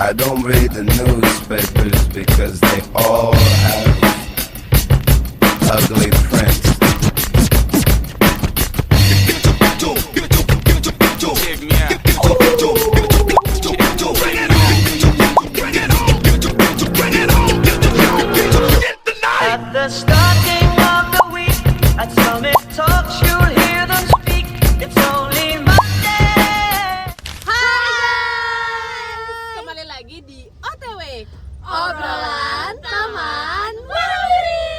I don't read the newspapers because they all have ugly prints. At the starting of the week, at Summit Talks, you'll hear them speak. It's only Monday. Hai, kembali lagi di OTW Obrolan Taman Waruri.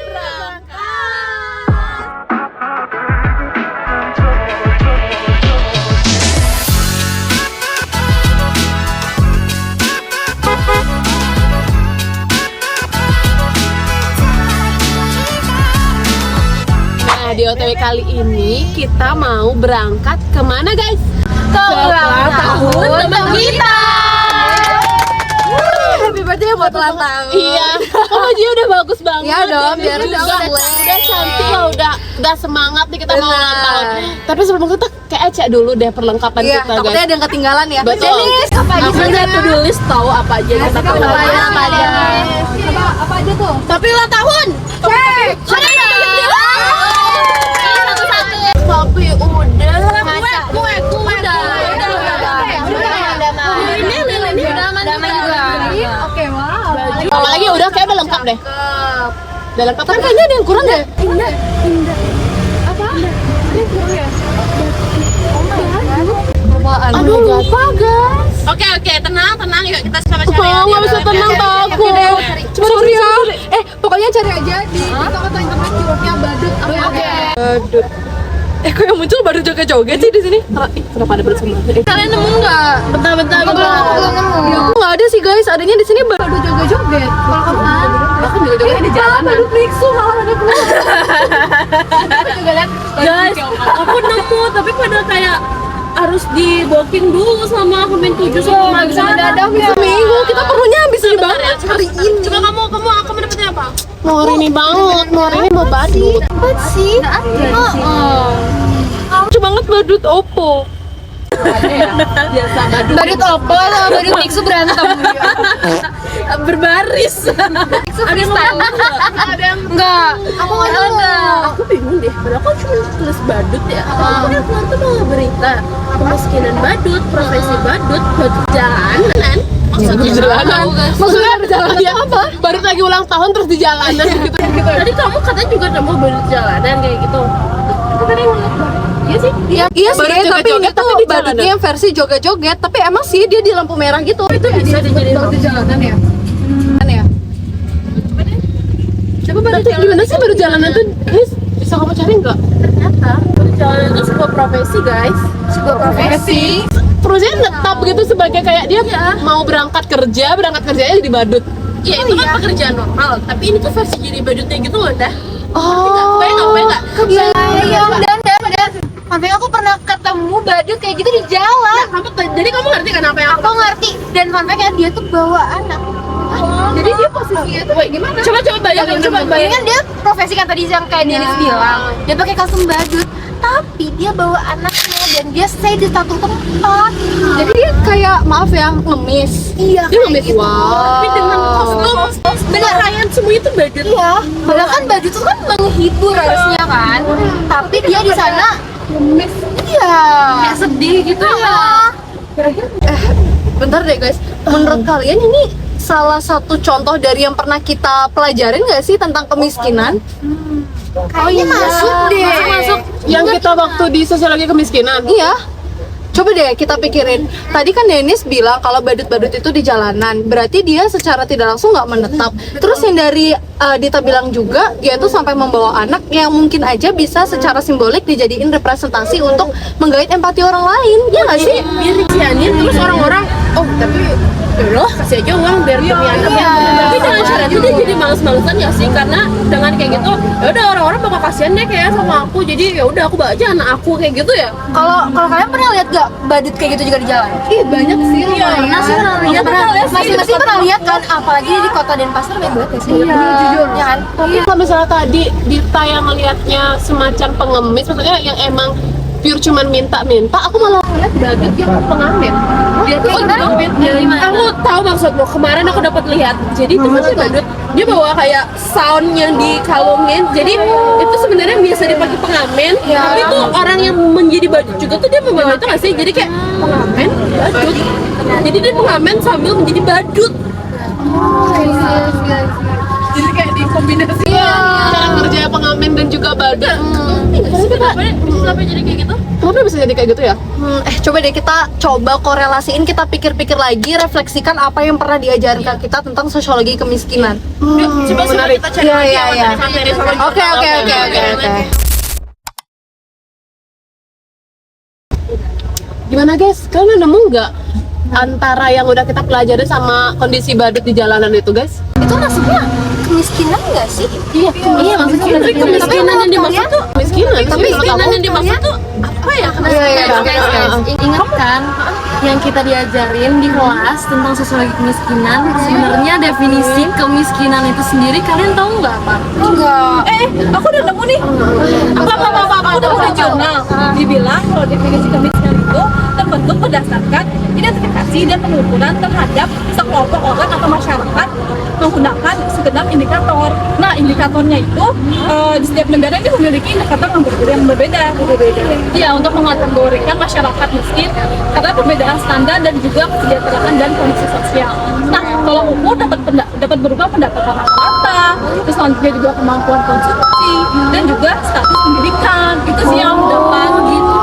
Berangkat. Nah, di OTW kali ini kita mau berangkat kemana guys? Ke ulang tahun teman kita. Happy birthday buat ulang tahun. Iya, oh bajunya udah bagus banget. Iya dong, biar juga udah udah cantik lah, udah semangat nih kita mau ulang tahun. Tapi sebelum kita kayak cek dulu deh perlengkapan Iya, kita takutnya guys. ada yang ketinggalan ya. Betul. Denis, apa aja? Aku udah to-do list tahu apa aja yang kita perlu. Apa aja? Apa aja tuh? Tapi ulang tahun. Cek. Tapi udah. Oke, wow. Apalagi udah kayak udah lengkap deh. Udah lengkap kan kayaknya ada yang kurang deh. Indah. Apa? Ada yang kurang ya? Apaan? Aduh lupa guys. Oke tenang yuk kita sama cari. Oh nggak bisa tenang takut. Sorry ya. Pokoknya cari aja di toko internet curugnya badut. Oke. Badut. Kok yang muncul baru joget-joget sih di sini? Kenapa ada badut semua? Kalian nemu nggak? Bentar. Belum nemu. Aku nggak ada sih guys. Adanya di sini badut joget-joget. Kalau kamu Bahkan joget-joget di jalanan. badut biksu malah ada keluar. Guys, aku nemu tapi pada kayak harus di booking dulu sama Hamin 7 sama Bisa Magdalena. mendadak bisa seminggu. Kita perlunya habis ini banget hari ini. Coba kamu dapetnya apa? Mau hari ini banget, mau hari ini mau badut. Apa sih? Lucu banget badut Oppo. Badut Oppo sama badut biksu berantem. Berbaris. Ada yang ngomong Enggak. Aku nggak ada. aku bingung deh, padahal aku cuma tulis badut ya. Aku yang keluar tuh bawa berita kemiskinan badut, profesi badut jalanan. Maksudnya berjalanan apa? Badut lagi ulang tahun terus di jalanan gitu. Tadi kamu katanya juga nemu badut jalanan kayak gitu. Aku tadi ngeliat badut. Iya sih. Iya sih, Badut tapi joget-joget itu tapi di badutnya jalanan. yang versi joget-joget. Tapi emang sih dia di lampu merah gitu. Itu bisa dijadiin badut jalanan ya? Kan ya? Coba badut gimana sih badut jalanan tuh? Nis, bisa kamu cari nggak? ternyata badut jalanan itu sebuah profesi guys. Sebuah profesi. Terusnya netap gitu sebagai kayak dia mau berangkat kerjanya jadi badut. Iya itu kan pekerjaan normal, tapi ini tuh versi jadi badutnya gitu loh dah. Oh, Bayang nggak? Iya, dan. Sampai aku pernah ketemu badut kayak gitu di jalan. Jadi kamu ngerti kan apa yang Aku ngerti. Dan fun fact-nya dia tuh bawa anak. Jadi dia posisinya tuh kayak gimana? Coba bayangin, Ini kan dia profesi kan tadi yang kayak Denis bilang. Dia pakai kostum badut, tapi dia bawa anaknya dan dia stay di satu tempat. Jadi dia kayak maaf ya ngemis. Iya. dia ngemis. Wow. Tapi dengan kostum Bener. pakaian semua itu badut. Iya. Padahal kan badut itu kan menghibur harusnya kan. Tapi dia di sana ngemis. Iya. Kayak sedih gitu ya. Bentar deh guys. Menurut kalian ini salah satu contoh dari yang pernah kita pelajarin nggak sih tentang kemiskinan? Kayaknya masuk deh. Masuk yang kita waktu di sosiologi kemiskinan. Iya. Coba deh kita pikirin. Tadi kan Denis bilang kalau badut-badut itu di jalanan, berarti dia secara tidak langsung nggak menetap. Terus yang dari Dita bilang juga, dia tuh sampai membawa anak yang mungkin aja bisa secara simbolik dijadiin representasi untuk menggait empati orang lain. Ya nggak sih? Dia dikasihanin terus orang-orang, oh tapi yaudah kasih aja uang biar demi anaknya. Tapi dengan cara itu dia jadi males-malesan ya sih, karena dengan kayak gitu ya udah orang-orang bakal kasihan deh kayak sama aku, jadi ya udah aku bawa aja anak aku kayak gitu ya. Kalau kalian pernah lihat gak badut kayak gitu juga di jalan? Iya banyak sih. Pernah sih pernah lihat. Masih pernah lihat kan? Apalagi di kota Denpasar banyak banget ya sih. Iya. Jujur. Ya kan? Kalau misalnya tadi Dita yang ngelihatnya semacam pengemis, maksudnya yang emang pure cuman minta-minta, aku malah Lihat badut yang pengamen. Dia tuh aku tahu maksud lo. Kemarin aku dapat lihat. Jadi teman si badut dia bawa kayak sound yang dikalungin. Jadi itu sebenarnya biasa dipakai pengamen. Tapi tuh orang yang menjadi badut juga tuh dia membawa itu nggak sih? Jadi kayak pengamen badut. Jadi dia pengamen sambil menjadi badut. Jadi kayak dikombinasi cara kerja pengamen dan juga badut. Kenapa jadi kayak gitu? Kenapa bisa jadi kayak gitu ya? Coba deh kita coba korelasiin, kita pikir-pikir lagi, refleksikan apa yang pernah diajarkan kita tentang sosiologi kemiskinan. Coba kita cari materi sama Oke. Gimana guys? Kalian nemu nggak antara yang udah kita pelajari sama kondisi badut di jalanan itu guys? Itu maksudnya kemiskinan nggak sih? Iya maksudnya kemiskinan yang dimaksud tuh kemiskinan yang dimaksud tuh apa ya? Ingat kan yang kita diajarin di kelas tentang sosiologi kemiskinan? Sebenarnya definisi kemiskinan itu sendiri kalian tahu nggak apa? Enggak. Aku udah nemu nih. Apa? Aku udah nemu di jurnal. Dibilang kalau definisi kemiskinan itu terbentuk berdasarkan identifikasi dan pengukuran terhadap sekelompok orang atau masyarakat menggunakan segenap indikator. Nah, indikatornya itu di setiap negara ini memiliki indikator yang berbeda. Ya, untuk mengategorikan masyarakat miskin karena perbedaan standar dan juga kesejahteraan dan kondisi sosial. Nah, kalau umur dapat berubah pendapatan rata, terus selanjutnya juga kemampuan konsumsi dan juga status pendidikan. Itu sih yang dapat gitu.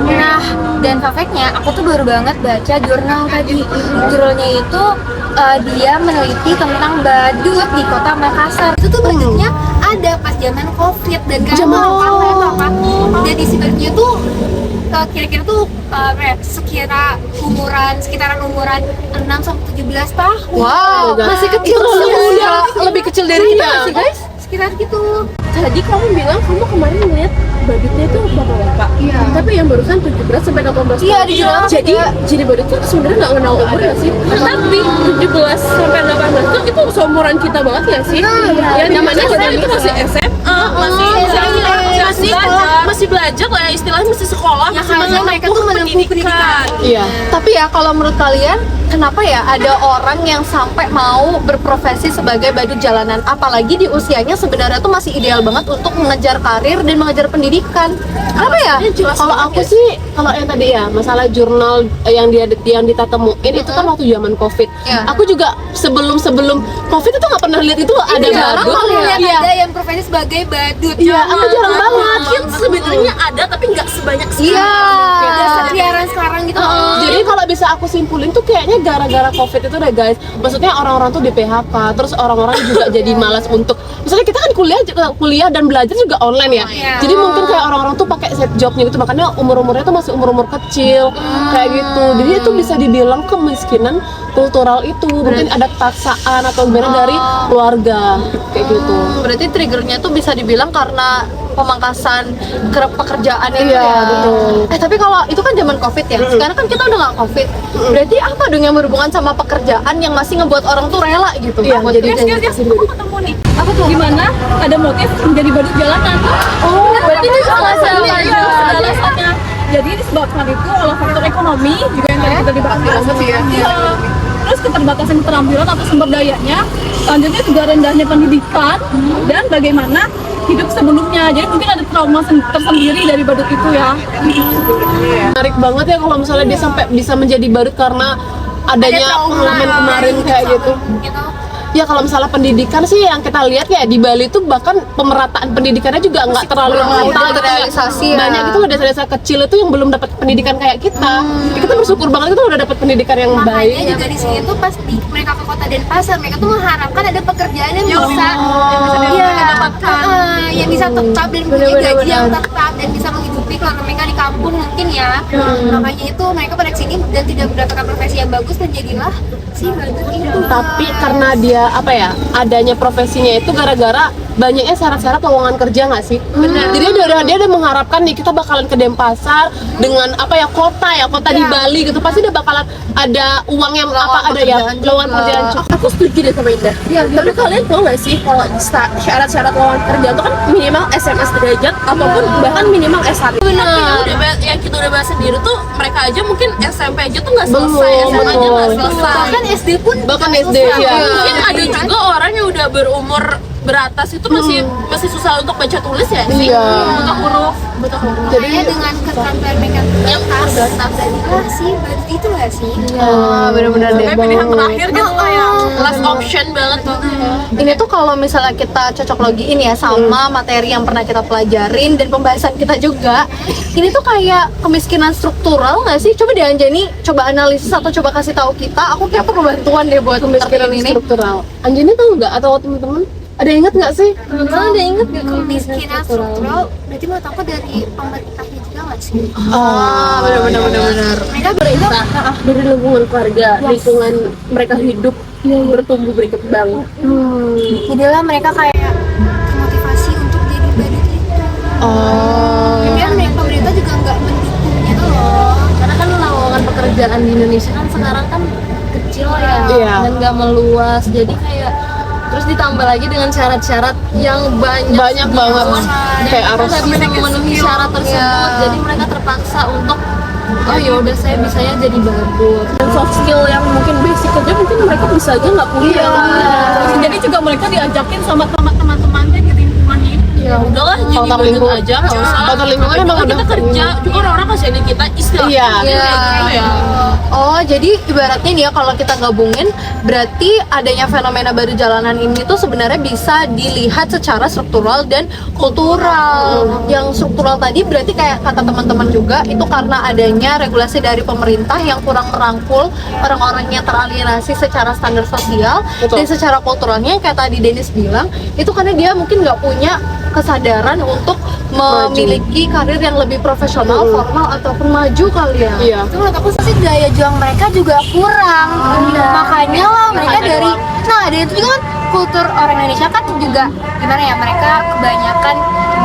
Nah, dan fact-nya aku tuh baru banget baca jurnal tadi. Jurnalnya itu dia meneliti tentang badut di kota Makassar. Itu tuh badutnya ada pas zaman COVID dan dan di badutnya tuh kira-kira tuh sekitaran umuran 6 sampai 17 tahun. Wow, masih kecil lebih kecil dari kita sih guys. Sekitar gitu. Tadi kamu bilang kamu kemarin ngeliat badutnya itu bapak-bapak. Iya. Tapi yang barusan 17 sampai 18 tahun. Iya, di jurnal. Jadi badut itu sebenarnya nggak kenal umur nggak sih? Tapi 17 sampai 18 itu seumuran kita banget ya sih? Ya dimana kita itu masih SMA, masih belajar lah ya, istilahnya masih sekolah, masih mereka tuh menempuh pendidikan. Iya. Tapi ya kalau menurut kalian kenapa ya ada orang yang sampai mau berprofesi sebagai badut jalanan, apalagi di usianya sebenarnya tuh masih ideal banget untuk mengejar karir dan mengejar pendidikan? Kenapa ya? Kalau aku sih, kalau yang tadi ya masalah jurnal yang kita temuin itu kan waktu zaman COVID. Ya. Aku juga sebelum COVID itu nggak pernah lihat itu ada badut. Ada yang profesi sebagai badut. Iya, aku jarang banget. Mungkin sebenarnya ada tapi nggak sebanyak sekarang. Iya. Udah sekeliaran sekarang gitu. Jadi kalau bisa aku simpulin tuh kayaknya gara-gara COVID itu deh guys. Maksudnya orang-orang tuh di PHK, terus orang-orang juga jadi malas untuk. Misalnya kita kan kuliah dan belajar juga online ya. Jadi mungkin kayak orang-orang tuh pakai set jobnya gitu, makanya umur-umurnya tuh masih umur-umur kecil kayak gitu. Jadi itu bisa dibilang kemiskinan kultural itu. Mungkin ada paksaan atau gimana dari keluarga kayak gitu. Berarti triggernya tuh bisa dibilang karena pemangkasan pekerjaan itu Iya, ya. betul. Tapi kalau itu kan zaman COVID ya. Sekarang kan kita udah nggak COVID. Berarti apa dong yang berhubungan sama pekerjaan yang masih ngebuat orang tuh rela gitu? Iya, buat jadi jadi Aku ketemu nih. Apa tuh? Gimana ada motif menjadi badut jalanan? Oh, berarti itu Alasannya. Alasannya. Jadi disebabkan itu oleh faktor ekonomi juga yang tadi kita dibahas. Iya. Terus keterbatasan keterampilan atau sumber dayanya, selanjutnya juga rendahnya pendidikan dan bagaimana hidup sebelumnya. Jadi mungkin ada trauma tersendiri dari badut itu ya. Menarik banget ya kalau misalnya dia sampai bisa menjadi badut karena adanya pengalaman kemarin kayak gitu. Ya kalau misalnya pendidikan sih yang kita lihat ya di Bali itu bahkan pemerataan pendidikannya juga nggak terlalu merata gitu ya. Banyak itu desa-desa kecil itu yang belum dapat pendidikan kayak kita. Kita bersyukur banget itu udah dapat pendidikan yang baik. Makanya juga di sini tuh pas mereka ke kota Denpasar, mereka tuh mengharapkan ada pekerjaan yang bisa yang bisa tetap dan punya gaji yang tetap dan bisa menghidupi keluarga mereka di kampung mungkin ya. Makanya itu mereka pada kesini dan tidak mendapatkan profesi yang bagus dan jadilah si badut itu. Tapi karena dia adanya profesinya itu gara-gara banyaknya syarat-syarat lowongan kerja nggak sih? Jadi dia udah mengharapkan nih kita bakalan ke Denpasar dengan kota di Bali gitu, pasti udah bakalan ada uang yang ada ya lowongan pekerjaan. Aku setuju deh sama Indah. Tapi kalian tahu nggak sih kalau syarat-syarat lowongan kerja itu kan minimal SMS derajat ataupun bahkan minimal S1. Benar. Yang kita udah bahas sendiri tuh mereka aja mungkin SMP aja tuh nggak selesai, SMA aja nggak selesai. Bahkan SD pun Bahkan SD ya. Mungkin ada juga orang yang udah berumur beratas itu masih susah untuk baca tulis ya sih. Buta huruf. Jadi dengan keterampilan mereka yang staff dan sih berarti itu nggak sih? bener-bener deh. Kayak pilihan terakhir gitu lah yang last option banget tuh. Ini tuh kalau misalnya kita cocok logiin ya sama materi yang pernah kita pelajarin dan pembahasan kita juga, ini tuh kayak kemiskinan struktural nggak sih? Coba deh Anjani, coba analisis atau coba kasih tahu kita. Aku kayak perlu bantuan deh buat kemiskinan ini. Struktural. Anjani tahu nggak atau teman-teman? Ada yang inget nggak sih? Ada inget gak kemiskinan struktural? Berarti menurut aku dari pemerintahnya juga nggak sih? Benar. Mereka berimbang Dari lingkungan keluarga, lingkungan mereka hidup yang bertumbuh berkembang. jadilah mereka kayak termotivasi untuk jadi badut itu. Kemudian pemerintah juga nggak mendukungnya tuh loh. Karena kan lowongan pekerjaan di Indonesia kan sekarang kan kecil ya, dan nggak meluas. Jadi kayak terus ditambah lagi dengan syarat-syarat yang banyak banget. Kayak harus bisa memenuhi syarat tersebut. Jadi mereka terpaksa untuk oh ya udah saya bisanya jadi badut. Dan soft skill yang mungkin basic aja mungkin mereka bisa aja nggak punya. Jadi juga mereka diajakin sama teman-temannya di lingkungannya itu. Ya udahlah jadi badut aja nggak usah. Faktor lingkungan emang udah kita kerja juga orang-orang kasihanin kita istilah. Iya. Oh, jadi ibaratnya nih ya kalau kita gabungin berarti adanya fenomena baru jalanan ini tuh sebenarnya bisa dilihat secara struktural dan kultural. Yang struktural tadi berarti kayak kata teman-teman juga itu karena adanya regulasi dari pemerintah yang kurang merangkul orang-orang yang teralienasi secara standar sosial. Dan secara kulturalnya kayak tadi Dennis bilang itu karena dia mungkin nggak punya kesadaran untuk memiliki karir yang lebih profesional, formal ataupun maju kali ya. Iya. Itu menurut aku sih daya juang mereka juga kurang. Makanya lah mereka dari itu juga kan kultur orang Indonesia kan juga gimana ya, mereka kebanyakan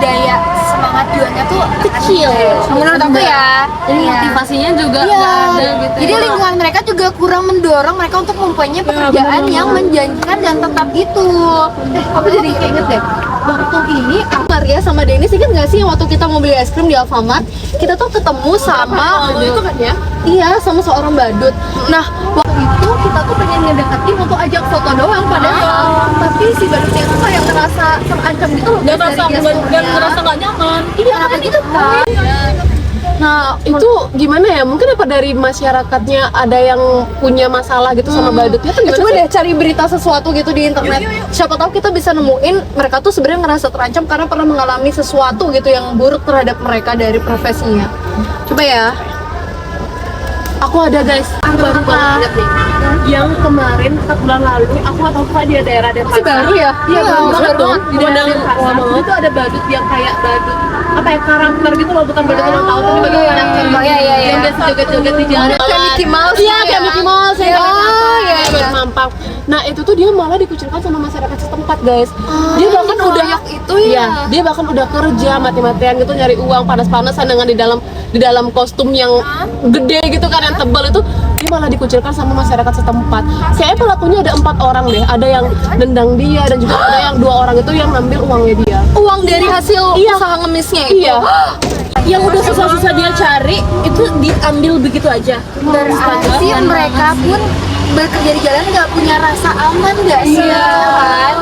daya semangat juangnya tuh kecil. Menurut aku ya. Jadi motivasinya juga nggak ada gitu. Jadi lingkungan mereka juga kurang mendorong mereka untuk mempunyai pekerjaan yang menjanjikan dan tetap itu. Aku jadi keinget deh waktu ini Maria sama Dennis inget nggak sih waktu kita mau beli es krim di Alfamart, kita tuh ketemu sama itu kan ya? Iya, sama seorang badut. Nah, waktu itu kita tuh pengen ngedeketin untuk ajak foto doang padahal tapi si badutnya itu kayak ngerasa terancam gitu loh. Gak ngerasa nggak nyaman. Iya kan itu kan. Nah itu gimana ya? Mungkin apa dari masyarakatnya ada yang punya masalah gitu sama badutnya tuh gimana? Coba deh cari berita sesuatu gitu di internet. Siapa tahu kita bisa nemuin mereka tuh sebenarnya ngerasa terancam karena pernah mengalami sesuatu gitu yang buruk terhadap mereka dari profesinya. Coba ya. Aku ada guys, aku baru banget nih. Yang kemarin 4 bulan lalu aku atau apa di daerah Denpasar. Baru ya? Iya baru banget dong. Di daerah Denpasar itu ada badut yang kayak badut apa ya, karakter gitu loh, bukan badut ulang tahun tapi badut karakter. Yang biasa joget-joget di jalan. Kayak Mickey Mouse. Iya kayak Mickey Mouse. Oh iya. Mampang. Nah itu tuh dia malah dikucilkan sama masyarakat setempat guys. Dia bahkan udah itu ya. Iya, dia bahkan udah kerja mati-matian gitu nyari uang panas-panasan dengan di dalam kostum yang gede gitu kan yang tebal itu, dia malah dikucilkan sama masyarakat setempat. Kayaknya pelakunya ada 4 orang deh, ada yang nendang dia dan juga ada yang 2 orang itu yang ngambil uangnya dia. Uang dari hasil usaha ngemisnya itu. Iya. Yang udah susah-susah dia cari itu diambil begitu aja. Berarti mereka pun bekerja di jalan nggak punya rasa aman nggak sih? Kan?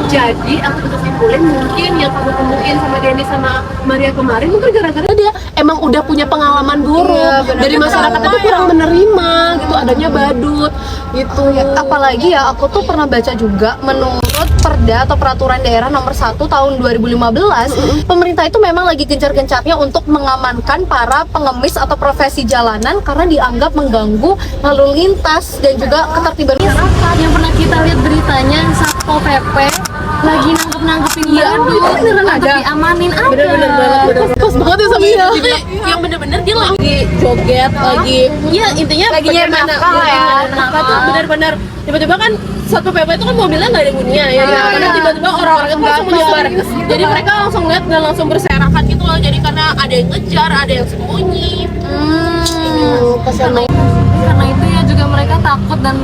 Jadi aku bisa simpulin mungkin yang kamu temuin sama Denny sama Maria kemarin mungkin gara-gara dia emang udah punya pengalaman buruk dari masyarakat itu kurang menerima gitu adanya badut gitu. Apalagi ya aku tuh pernah baca juga menurut Perda atau Peraturan Daerah Nomor 1 Tahun 2015, pemerintah itu memang lagi gencar-gencarnya untuk mengamankan para pengemis atau profesi jalanan karena dianggap mengganggu lalu lintas dan juga ketertiban masyarakat. Yang pernah kita lihat beritanya Satpol PP lagi nangkepin badut untuk diamanin ada. Bener-bener banget. Pas banget ya sama dia. Yang bener-bener dia lagi joget, lagi ya intinya Lagi nyari nafkah lah ya. Nafkah tuh bener-bener tiba-tiba kan Satpol PP itu kan mobilnya nggak ada bunyinya ya, tiba-tiba orang-orang itu langsung menyebar. Jadi mereka langsung lihat dan langsung berserakan gitu loh. Jadi karena ada yang ngejar, ada yang sembunyi. Kesana Karena itu ya juga mereka takut dan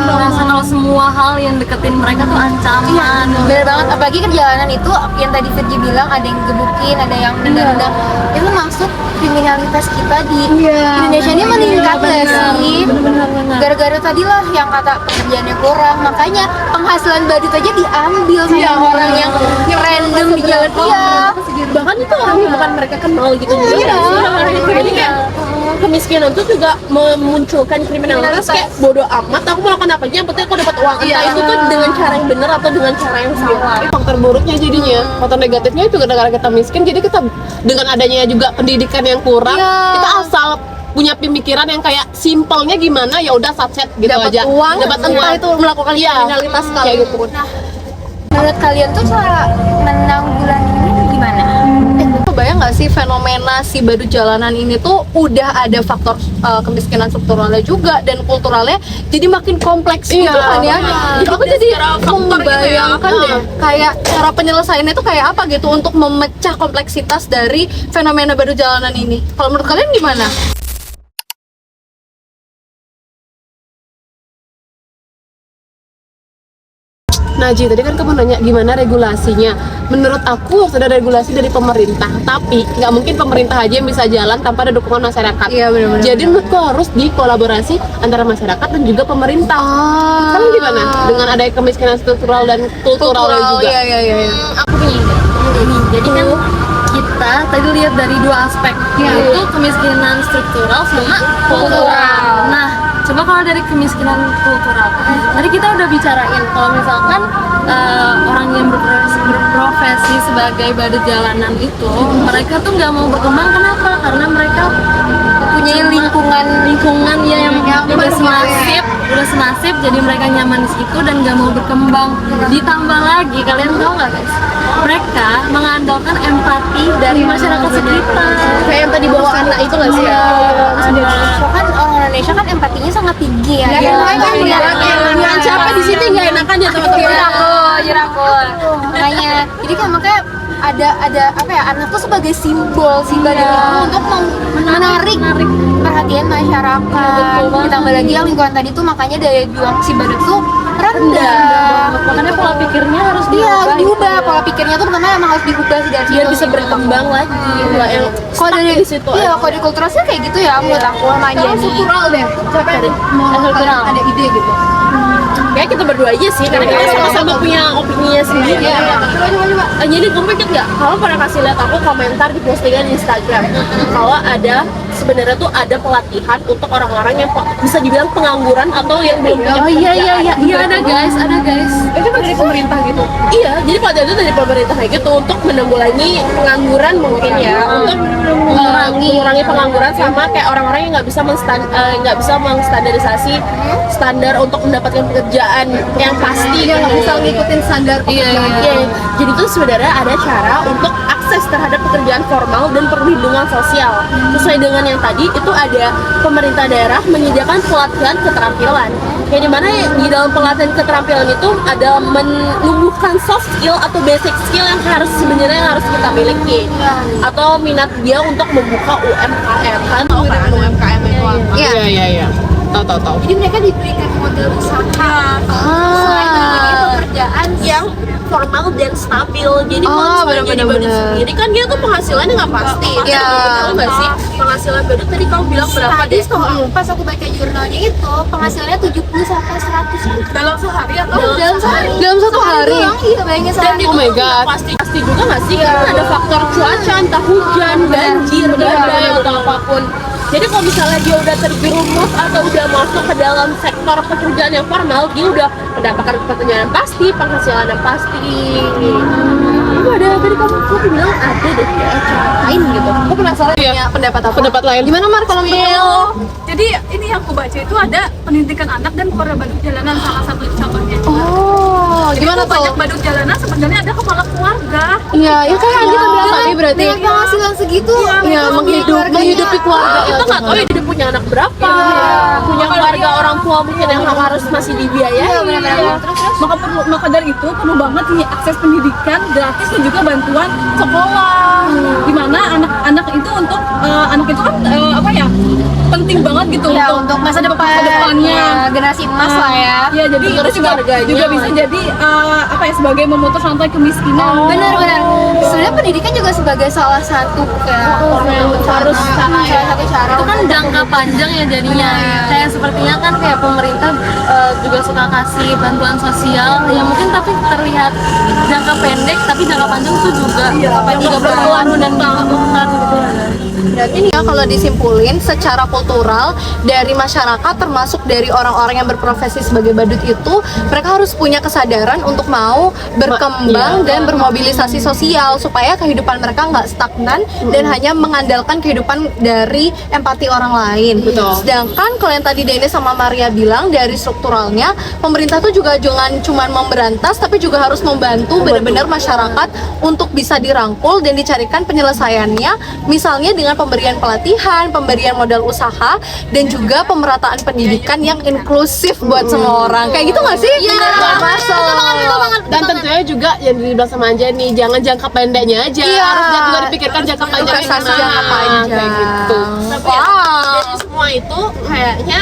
merasa kalau semua hal yang deketin mereka tuh ancaman. Bener banget, apalagi ke jalanan itu yang tadi Firji bilang ada yang gebukin, ada yang nendang-nendang. Itu maksud kriminalitas kita di Indonesia ini meningkat nggak sih? Gara-gara tadilah yang kata pekerjaannya kurang, makanya penghasilan badut aja diambil sama orang yang random di jalan. Bahkan itu orang yang bukan mereka kenal gitu juga. Jadi kayak kemiskinan itu juga memunculkan kriminalitas kayak bodoh amat aku melakukan apa aja yang penting aku dapat uang. Entah itu tuh dengan cara yang benar atau dengan cara yang salah. Faktor buruknya jadinya, faktor negatifnya itu gara-gara kita miskin, jadi kita dengan adanya juga pendidikan yang kurang, kita asal punya pemikiran yang kayak simpelnya gimana ya udah satset gitu aja, dapat uang itu melakukan kriminalitas kayak gitu. Menurut kalian tuh cara menanggulangi ini gimana? Bayang nggak sih fenomena si badut jalanan ini tuh udah ada faktor kemiskinan strukturalnya juga dan kulturalnya jadi makin kompleks gitu kan ya. Aku jadi membayangkan deh kayak cara penyelesaiannya tuh kayak apa gitu untuk memecah kompleksitas dari fenomena badut jalanan ini. Kalau menurut kalian gimana? Nah Ji, tadi kan kamu nanya gimana regulasinya. Menurut aku harus ada regulasi dari pemerintah, tapi nggak mungkin pemerintah aja yang bisa jalan tanpa ada dukungan masyarakat. Iya benar-benar. Jadi menurutku harus dikolaborasi antara masyarakat dan juga pemerintah. Kamu gimana dengan ada kemiskinan struktural dan kulturalnya juga? Iya. Aku punya ide. Jadi kan kita tadi lihat dari dua aspek, yaitu kemiskinan struktural sama kultural. Nah, coba kalau dari kemiskinan kultural, tadi kita udah bicarain kalau misalkan orang yang berprofesi sebagai badut jalanan itu, mereka tuh nggak mau berkembang. Kenapa? Karena mereka punya lingkungan ya yang udah senasib, jadi mereka nyaman di situ dan nggak mau berkembang. Ditambah lagi, kalian tahu nggak guys, mereka mengandalkan empati dari masyarakat sekitar. Kayak yang tadi bawa anak itu nggak sih? Kan orang Indonesia kan empatinya sangat tinggi ya. Dengan siapa di sini nggak enakan ya teman-teman? Jirakul. Makanya, jadi kan makanya ada apa ya, anak tuh sebagai simbol untuk menarik perhatian masyarakat. Ditambah lagi yang lingkungan tadi tuh makanya daya juang si badut tuh rendah. Makanya pola pikirnya harus diubah. Pola pikirnya tuh pertama emang harus diubah sih dari Biar bisa berkembang lagi. Nggak yang kalau dari di situ. iya, kalau di kultural sih kayak gitu ya menurut aku sama jadi Struktural deh. Siapa yang mau ada ide gitu? Kayak kita berdua aja sih, karena kita sama-sama punya opininya sendiri. Coba. Jadi gue pikir nggak, kalau pernah kasih lihat aku komentar di postingan Instagram, kalau ada sebenarnya tuh ada pelatihan untuk orang-orang yang bisa dibilang pengangguran atau yang belum punya pekerjaan. Iya ada guys. Itu kan dari pemerintah gitu. Iya, jadi pelatihan itu dari pemerintah kayak gitu untuk menanggulangi pengangguran mungkin ya, untuk mengurangi pengangguran sama kayak orang-orang yang nggak bisa mengstandarisasi standar untuk mendapatkan pekerjaan yang pasti. Nggak bisa ngikutin standar pekerjaan. Iya. Jadi itu sebenarnya ada cara untuk akses terhadap pekerjaan formal dan perlindungan sosial. Sesuai dengan yang tadi, itu ada pemerintah daerah menyediakan pelatihan keterampilan. Yang dimana di dalam pelatihan keterampilan itu ada menumbuhkan soft skill atau basic skill yang harus kita miliki. Atau minat dia untuk membuka UMKM. Kan tahu kan UMKM itu apa? Iya. Tahu. jadi mereka diberikan model usaha selain memiliki pekerjaan Yang formal dan stabil. Jadi kalau misalnya jadi badut sendiri kan dia tuh penghasilannya nggak pasti. Iya. Tahu nggak sih penghasilan badut tadi kamu bilang berapa deh? pas aku baca jurnalnya itu penghasilannya 70 sampai 100 Dalam sehari atau Dalam satu hari. iya bayangin dan sehari itu God. pasti juga nggak sih karena ada faktor cuaca, entah hujan, banjir, badai atau apapun. Jadi kalau misalnya dia udah terjerumus atau udah masuk ke dalam sektor pekerjaan yang formal, dia udah mendapatkan pekerjaan yang pasti, penghasilan yang pasti. Itu ada tadi kamu bilang ada deh ya cara lain gitu. Aku penasaran punya pendapat lain. Gimana Mar kalau menurut? Jadi ini yang aku baca itu ada pendidikan anak dan korban badut jalanan salah satu contohnya. Gimana tuh? Banyak badut jalanan sebenarnya ada kepala keluarga. Iya, itu kayak Andi bilang tadi berarti. dengan penghasilan segitu Iya, menghidupi keluarga. Kita nggak tahu ya dia punya anak berapa, punya keluarga orang tua mungkin yang harus masih dibiayai. Maka dari itu perlu banget nih akses pendidikan gratis dan juga bantuan sekolah. Dimana anak-anak itu untuk anak itu kan penting banget banget gitu Ya, untuk masa depannya. ya, generasi emas lah ya. Ya, jadi itu juga bisa jadi apa ya, sebagai memutus rantai kemiskinan. Benar-benar. Sebenarnya pendidikan juga sebagai salah satu harus salah satu cara. itu kan jangka panjang ya jadinya. Kayak sepertinya kan kayak pemerintah juga suka kasih bantuan sosial yang mungkin tapi terlihat jangka pendek tapi jangka panjang itu juga berpengaruh dan dibutuhkan gitu. Berarti nih ya kalau disimpulin secara kultural dari masyarakat termasuk dari orang-orang yang berprofesi sebagai badut itu mereka harus punya kesadaran untuk mau berkembang dan bermobilisasi sosial supaya kehidupan mereka nggak stagnan dan hanya mengandalkan kehidupan dari empati orang lain. Betul. Sedangkan kalau yang tadi Dennis sama Maria bilang dari strukturalnya pemerintah tuh juga jangan cuma memberantas tapi juga harus membantu benar-benar masyarakat untuk bisa dirangkul dan dicarikan penyelesaiannya misalnya dengan pemberian pelatihan, pemberian modal usaha dan juga pemerataan pendidikan yang inklusif buat semua orang. Kayak gitu nggak sih? Iya. Dan tentunya juga yang dibilang sama Anja nih, jangan jangka pendeknya aja, Iya. harus juga dipikirkan jangka panjangnya Investasi gimana. jangka panjang. Kayak gitu. Tapi ya, dari semua itu kayaknya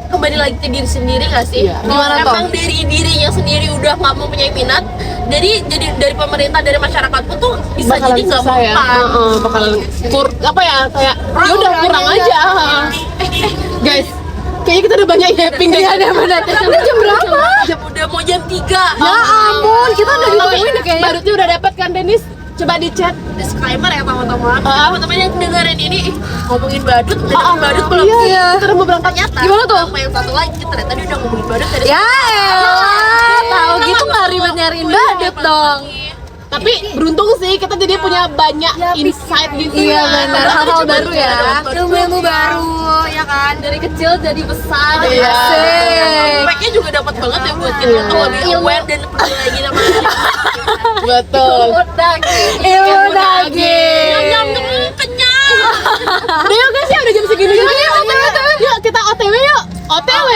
kembali lagi ke diri sendiri nggak sih? Iya. Kalau Gimana tuh? emang dari dirinya sendiri udah nggak mempunyai minat, jadi dari pemerintah, dari masyarakat pun tuh bisa Bakalan jadi nggak susah ya. mempan. Bakalan apa ya, kayak ya udah kurang aja. Guys, kayaknya kita udah banyak yapping deh. Ada benar. Ini jam berapa? Udah mau jam 3. Ya ampun, kita udah ditungguin deh kayaknya. Badutnya udah dapat kan Denis? Coba di chat. Disclaimer ya teman-teman. Teman-teman yang dengerin ini ngomongin badut, badut belum Iya, sih? iya. Kita udah mau berangkat. Ternyata Gimana tuh? sama yang satu lagi ternyata dia udah ngomongin badut dari Ya elah, tahu gitu nggak ribet nyariin badut dong. Tapi beruntung sih kita jadi punya banyak insight gitu Iya ya. benar, hal-hal baru ya. Ilmu-ilmu baru ya kan. Dari kecil jadi besar. Iya. Impactnya juga dapat banget ya buat kita tuh lebih aware dan peduli lagi sama Betul. Ilmu daging. kenyang. Udah yuk guys ya, udah jam segini juga. Yuk kita OTW yuk. OTW.